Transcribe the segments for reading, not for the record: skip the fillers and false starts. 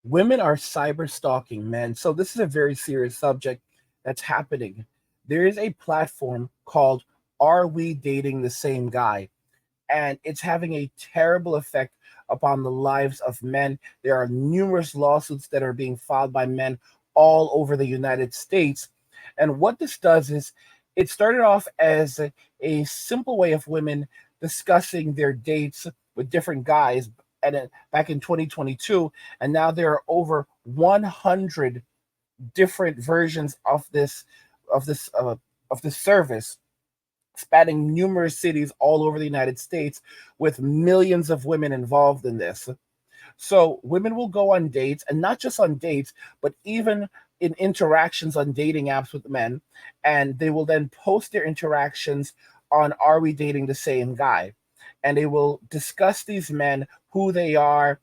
Women are cyber stalking men. So this is a very serious subject that's happening. There is a platform called Are We Dating the Same Guy? And it's having a terrible effect upon the lives of men. There are numerous lawsuits that are being filed by men all over the United States. And what this does is it started off as a simple way of women discussing their dates with different guys back in 2022, and now there are over 100 different versions of this uh, of this service, spanning numerous cities all over the United States, with millions of women involved in this. So women will go on dates, and not just on dates, but even in interactions on dating apps with men, and they will then post their interactions on Are We Dating the Same Guy? And they will discuss these men, who they are,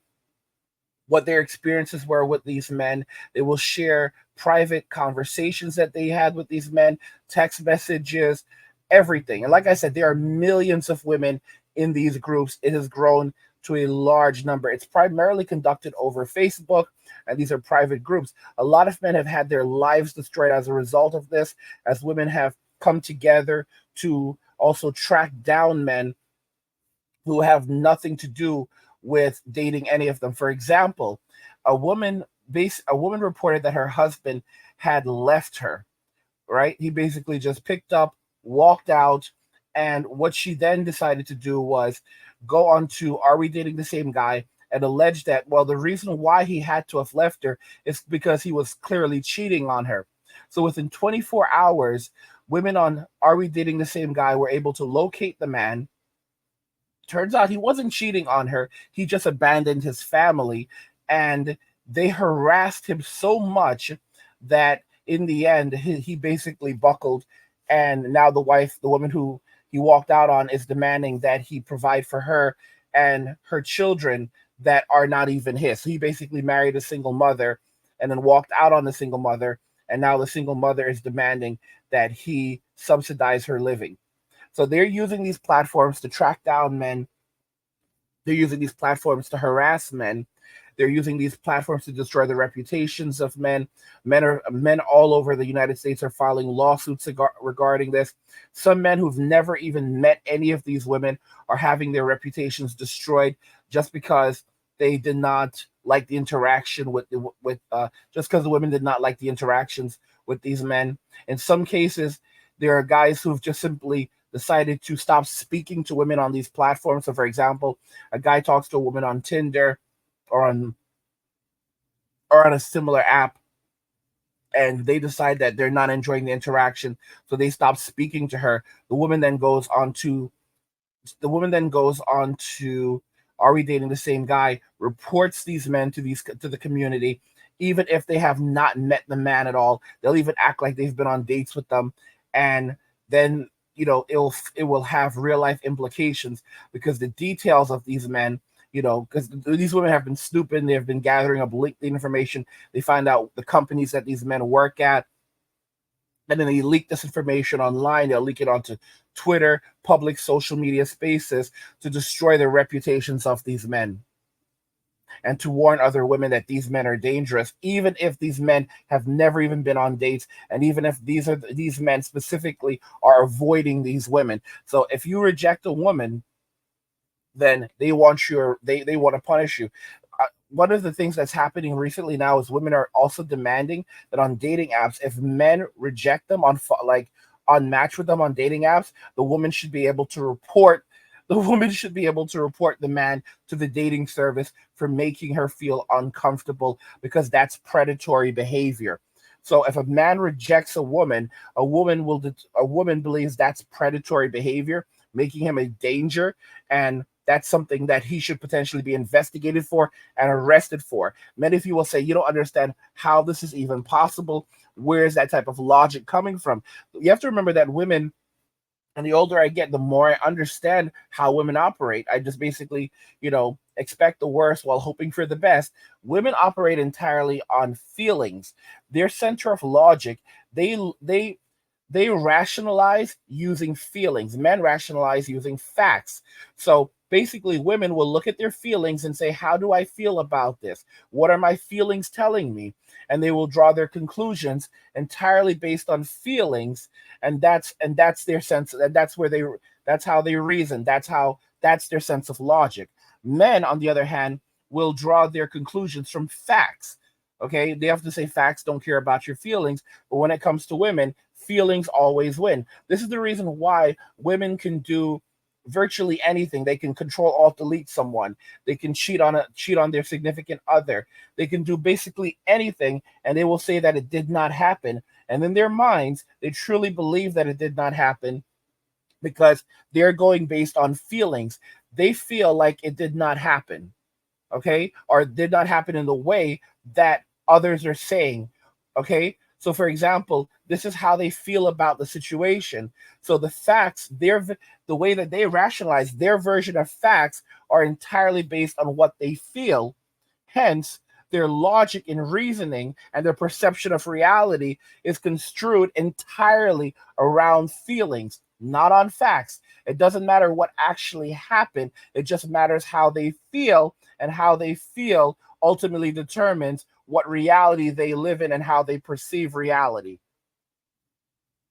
what their experiences were with these men. They will share private conversations that they had with these men, text messages, everything. And like I said, there are millions of women in these groups. It has grown to a large number. It's primarily conducted over Facebook, and these are private groups. A lot of men have had their lives destroyed as a result of this, as women have come together to also track down men who have nothing to do with dating any of them. For example, a woman reported that her husband had left her, right? He basically just picked up, walked out, and what she then decided to do was go on to Are We Dating the Same Guy? And allege that, well, the reason why he had to have left her is because he was clearly cheating on her. So within 24 hours, women on Are We Dating the Same Guy were able to locate the man. Turns out he wasn't cheating on her. He just abandoned his family, and they harassed him so much that in the end he basically buckled, and now the woman who he walked out on, is demanding that he provide for her and her children that are not even his. So he basically married a single mother and then walked out on the single mother, and now the single mother is demanding that he subsidize her living. So they're using these platforms to track down men. They're using these platforms to harass men. They're using these platforms to destroy the reputations of men. Men all over the United States are filing lawsuits regarding this. Some men who've never even met any of these women are having their reputations destroyed just because they did not like the interaction with just because the women did not like the interactions with these men. In some cases, there are guys who've just simply decided to stop speaking to women on these platforms. So, for example, a guy talks to a woman on Tinder or on a similar app, and they decide that they're not enjoying the interaction, so they stop speaking to her. The woman then goes on to Are We Dating the Same Guy? Reports these men to the community, even if they have not met the man at all. They'll even act like they've been on dates with them, and then it will have real life implications, because the details of these men, because these women have been snooping, they've been gathering up LinkedIn information. They find out the companies that these men work at, and then they leak this information online. They'll leak it onto Twitter, public social media spaces, to destroy the reputations of these men and to warn other women that these men are dangerous, even if these men have never even been on dates, and even if these men specifically are avoiding these women. So if you reject a woman, then they want to punish you. One of the things that's happening recently now is women are also demanding that on dating apps, if men reject them like on match with them on dating apps, the woman should be able to report the man to the dating service for making her feel uncomfortable, because that's predatory behavior. So if a man rejects a woman believes that's predatory behavior, making him a danger, and that's something that he should potentially be investigated for and arrested for. Many of you will say, you don't understand how this is even possible. Where is that type of logic coming from? You have to remember that women, and the older I get, the more I understand how women operate. I just basically, expect the worst while hoping for the best. Women operate entirely on feelings. Their center of logic, they They rationalize using feelings. Men rationalize using facts. So basically, women will look at their feelings and say, how do I feel about this? What are my feelings telling me? And they will draw their conclusions entirely based on feelings. And that's their sense, and that's how they reason. That's their sense of logic. Men, on the other hand, will draw their conclusions from facts. Okay, they have to say facts don't care about your feelings, but when it comes to women, feelings always win. This is the reason why women can do virtually anything. They can control alt delete someone. They can cheat on their significant other. They can do basically anything, and they will say that it did not happen. And in their minds, they truly believe that it did not happen because they're going based on feelings. They feel like it did not happen, okay, or did not happen in the way that others are saying, okay. So, for example, this is how they feel about the situation. So the facts, the way that they rationalize their version of facts are entirely based on what they feel. Hence, their logic and reasoning and their perception of reality is construed entirely around feelings, not on facts. It doesn't matter what actually happened, it just matters how they feel, and how they feel ultimately determines what reality they live in and how they perceive reality.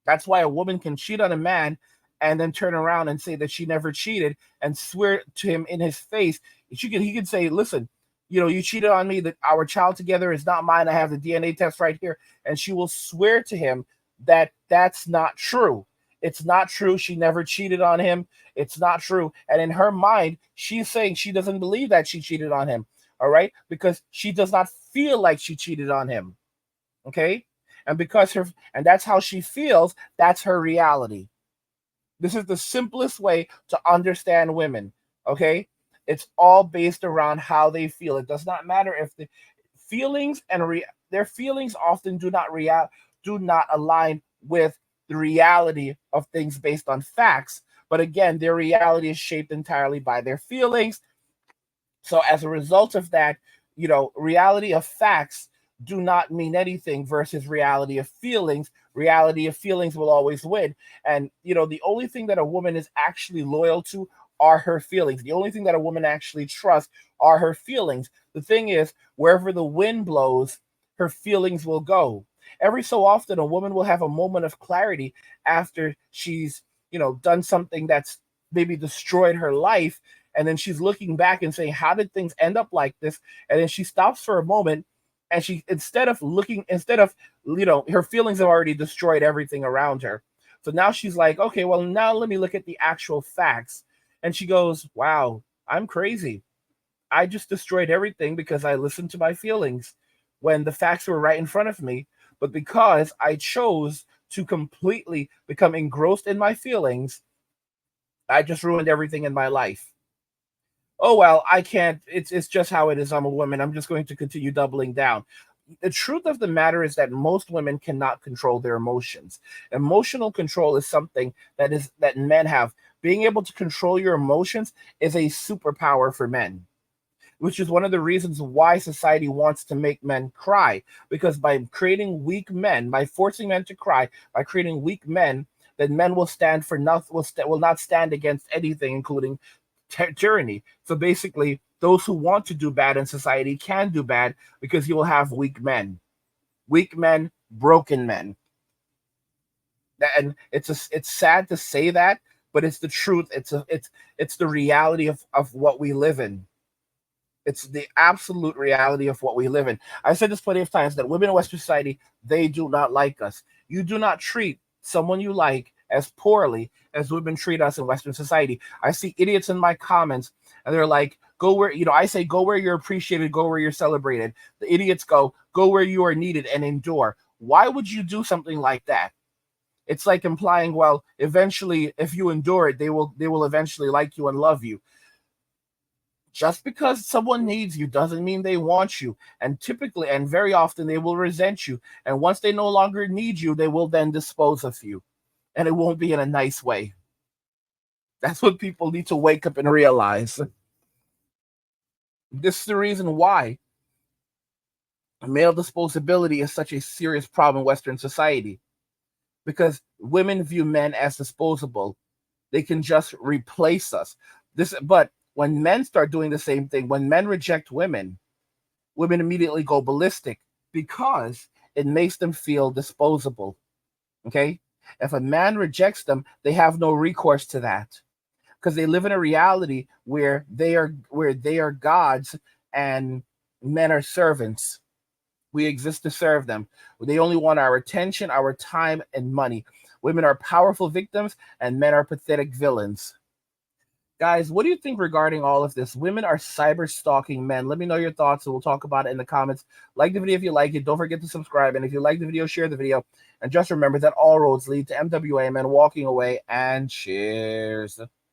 That's why a woman can cheat on a man and then turn around and say that she never cheated and swear to him in his face. He could say, "Listen, you cheated on me. That our child together is not mine. I have the DNA test right here." And she will swear to him that that's not true. It's not true. She never cheated on him. It's not true. And in her mind, she's saying she doesn't believe that she cheated on him. All right, because she does not feel like she cheated on him. Okay, and that's how she feels. That's her reality. This is the simplest way to understand women. Okay, it's all based around how they feel. It does not matter if the feelings their feelings often do not align with the reality of things based on facts. But again, their reality is shaped entirely by their feelings. So as a result of that, reality of facts do not mean anything versus reality of feelings. Reality of feelings will always win. And the only thing that a woman is actually loyal to are her feelings. The only thing that a woman actually trusts are her feelings. The thing is, wherever the wind blows, her feelings will go. Every so often, a woman will have a moment of clarity after she's, done something that's maybe destroyed her life, and then she's looking back and saying, how did things end up like this? And then she stops for a moment, and she instead of her feelings have already destroyed everything around her. So now she's like, okay, well, now let me look at the actual facts. And she goes, wow, I'm crazy. I just destroyed everything because I listened to my feelings when the facts were right in front of me. But because I chose to completely become engrossed in my feelings, I just ruined everything in my life. Oh well, I can't. It's just how it is. I'm a woman. I'm just going to continue doubling down. The truth of the matter is that most women cannot control their emotions. Emotional control is something that men have. Being able to control your emotions is a superpower for men, which is one of the reasons why society wants to make men cry. Because by creating weak men, by forcing men to cry, by creating weak men, then men will stand for nothing, will not stand against anything, including tyranny. So basically, those who want to do bad in society can do bad because you will have weak men, broken men. And it's sad to say that, but it's the truth. It's the reality of what we live in. It's the absolute reality of what we live in. I said this plenty of times that women in Western society, they do not like us. You do not treat someone you like as poorly as women treat us in Western society. I see idiots in my comments, and they're like, go where, I say, go where you're appreciated, go where you're celebrated. The idiots go where you are needed and endure. Why would you do something like that? It's like implying, well, eventually, if you endure it, they will eventually like you and love you. Just because someone needs you doesn't mean they want you. And typically, and very often, they will resent you. And once they no longer need you, they will then dispose of you. And it won't be in a nice way. That's what people need to wake up and realize. This is the reason why male disposability is such a serious problem in Western society. because women view men as disposable. They can just replace us. But when men start doing the same thing, when men reject women, women immediately go ballistic because it makes them feel disposable. Okay? If a man rejects them, they have no recourse to that because they live in a reality where they are gods and men are servants. We exist to serve them. They only want our attention, our time, and money. Women are powerful victims, and men are pathetic villains. Guys, what do you think regarding all of this? Women are cyber stalking men. Let me know your thoughts, and we'll talk about it in the comments. Like the video if you like it. Don't forget to subscribe. And if you like the video, share the video. And just remember that all roads lead to MWA men walking away. And cheers.